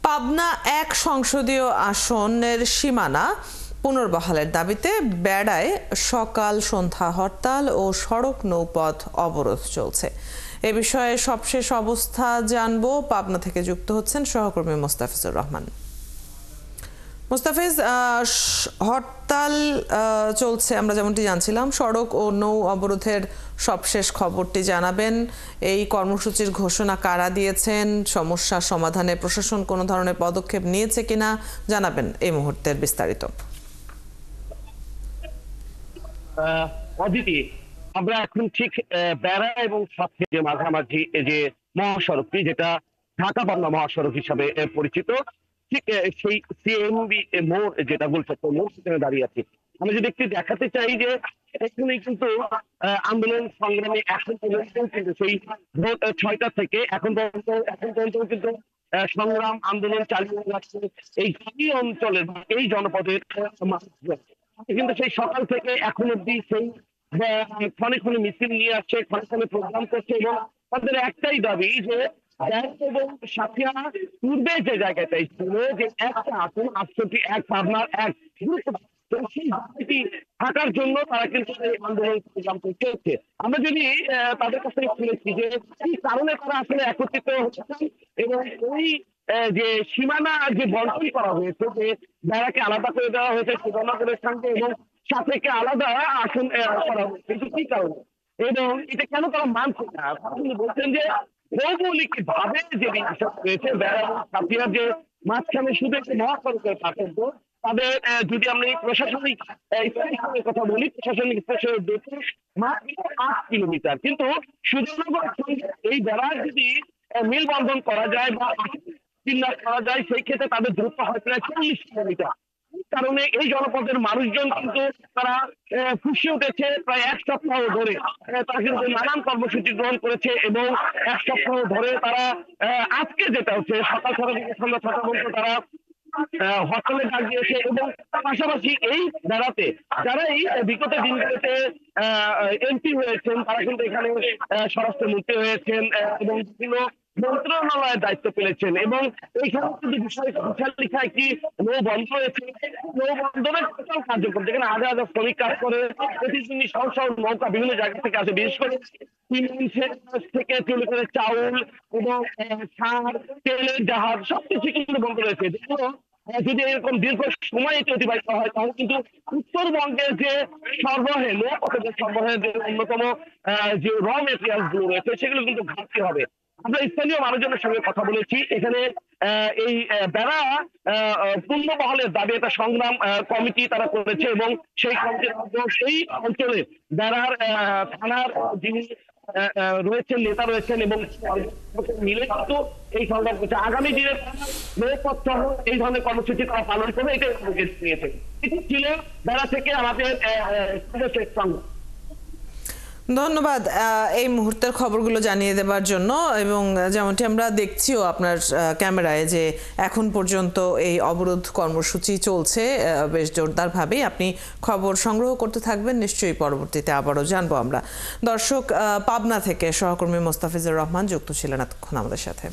পাবনা ১ সংসদীয় আসনের সীমানা পুনর্বহালের দাবিতে বেড়ায় সকাল সন্ধ্যা হরতাল ও সড়ক নৌপথ অবরোধ চলছে। এ বিষয়ে সবশেষ অবস্থা জানবো। পাবনা থেকে যুক্ত হচ্ছেন সহকর্মী মোস্তাফিজুর রহমান। মোস্তাফিজ, হরতাল চলছে, আমরা যেমনটি জানছিলাম। সড়ক ও নৌ অবরোধের সবশেষ খবরটি জানাবেন। এই কর্মসূচির ঘোষণা কারা দিয়েছেন, সমস্যা সমাধানে প্রশাসন কোনো ধরনের পদক্ষেপ নিয়েছে কিনা জানাবেন এই মুহূর্তের বিস্তারিত। অদিতি, আমরা এখন ঠিক বেড়া এবং সাথে যে মাঝামাঝি যে মহাসড়কটি, যেটা ঢাকা পাবনা মহাসড়ক হিসাবে পরিচিত, ঠিক সেই সিএমবি মোড়, যেটা গুলচত্বর মোড়, সেখানে দাঁড়িয়ে আছি। আমি যদি একটু দেখাতে চাই যে এখানে কিন্তু আন্দোলন সংগ্রামে এখন পর্যন্ত কিন্তু সেই ভোর 6টা থেকে এখন পর্যন্ত কিন্তু সংগ্রাম আন্দোলন চালিয়ে যাচ্ছে এই অঞ্চলের, এই জনপদের মানুষজন। কিন্তু সেই সকাল থেকে এখন অব্দি সেই ক্ষণে ক্ষণে মিছিল নিয়ে আসছে, ক্ষণে ক্ষণে প্রোগ্রাম করছে, এবং তাদের একটাই দাবি যে এবং সাথিয়া পূর্বে যে জায়গাটাই ছিল, যে একটা আসন 68 পাবনার এক সেই থাকার জন্য তারা কিন্তু এই আন্দোলন প্রোগ্রাম করছে। আমরা যদি তাদের কাছ থেকে শুনেছি যে এই কারণে তারা আসলে একত্রিত হচ্ছেন, এবং ওই যে সীমানা যে বন্টন করা হয়েছে, যে বেড়াকে আলাদা করে দেওয়া হয়েছে সুবর্ণপুরের সঙ্গে, এবং সাথেকে আলাদা আসন করা হয়েছে, কিন্তু কি কারণে এবং এটা কেন তারা মানছে না? তিনি বলছেন যে ভৌগোলিক ভাবে যে বিষয় রয়েছে, বেড়া এবং সাথিয়ার যে মাঝখানে শুধু একটি মহাসড়কের পার্থক্য, তাদের যদি আমরা প্রশাসনিক কথা বলি, প্রশাসনিক মাত্র 8 কিলোমিটার, কিন্তু সুন্দরবন এই বেড়ার যদি মেলবন্ধন করা যায় বা চিহ্নিত করা যায়, সেই ক্ষেত্রে তাদের দূরত্ব হয় প্রায় 40 কিলোমিটার। কারণে এই জনপদের মানুষজন কিন্তু তারা ফুঁসে উঠেছে প্রায় 1 সপ্তাহ ধরে। তারা কিন্তু নানান কর্মসূচি গ্রহণ করেছে, এবং 1 সপ্তাহ ধরে তারা আজকে যেটা হচ্ছে সকাল 6টা থেকে সন্ধ্যা 6টা পর্যন্ত তারা হরতালে ডাক দিয়েছে। এবং পাশাপাশি এই বেড়াতে যারা এই বিগত দিনগুলোতে এমপি হয়েছেন, তারা কিন্তু এখানে স্বরাষ্ট্রমন্ত্রী হয়েছেন এবং বিভিন্ন মন্ত্রণালয়ের দায়িত্ব পেয়েছেন, এবং এইখানে কিন্তু বিশাল লিখা একটি নৌ বন্ধ রয়েছে। নৌ বন্দরের টোটাল কার্যক্রম, যেখানে হাজার হাজার শ্রমিক কাজ করে, প্রতিদিনই শহর শহর নৌকা বিভিন্ন জায়গা থেকে আসে, বিশেষ করে থেকে চলে করে চাউল এবং সার, তেলের জাহাজ সবকিছু কিন্তু বন্ধ রয়েছে। যদি এরকম দীর্ঘ সময় এটি অতিবাহিত হয়, তাহলে কিন্তু উত্তরবঙ্গের যে সরবরাহে নৌপথের সরবরাহের যে অন্যতম যে র মেটেরিয়ালস গুলো রয়েছে, সেগুলো কিন্তু ঘাটতি হবে। আমরা স্থানীয় মানুষজনের সঙ্গে কথা বলেছি। এখানে এই বেড়া পুনর্বহালের দাবি একটা সংগ্রাম কমিটি তারা করেছে, এবং সেই কমিটির সেই অঞ্চলে বেড়ার থানার যিনি রয়েছেন, নেতা রয়েছেন, এবং মিলে কিন্তু এই সংগ্রাম করছে। আগামী দিনে নৌপথ সহ এই ধরনের কর্মসূচি তারা পালন করবে, এটা নিয়েছে। এটি ছিল বেড়া থেকে আমাদের সংগ্রাম। ধন্যবাদ এই মুহূর্তের খবরগুলো জানিয়ে দেবার জন্য। এবং যেমনটি আমরা দেখছিও আপনার ক্যামেরায়, যে এখন পর্যন্ত এই অবরোধ কর্মসূচি চলছে বেশ জোরদারভাবেই। আপনি খবর সংগ্রহ করতে থাকবেন, নিশ্চয়ই পরবর্তীতে আবারও জানবো আমরা। দর্শক, পাবনা থেকে সহকর্মী মোস্তাফিজুর রহমান যুক্ত ছিলেন এতক্ষণ আমাদের সাথে।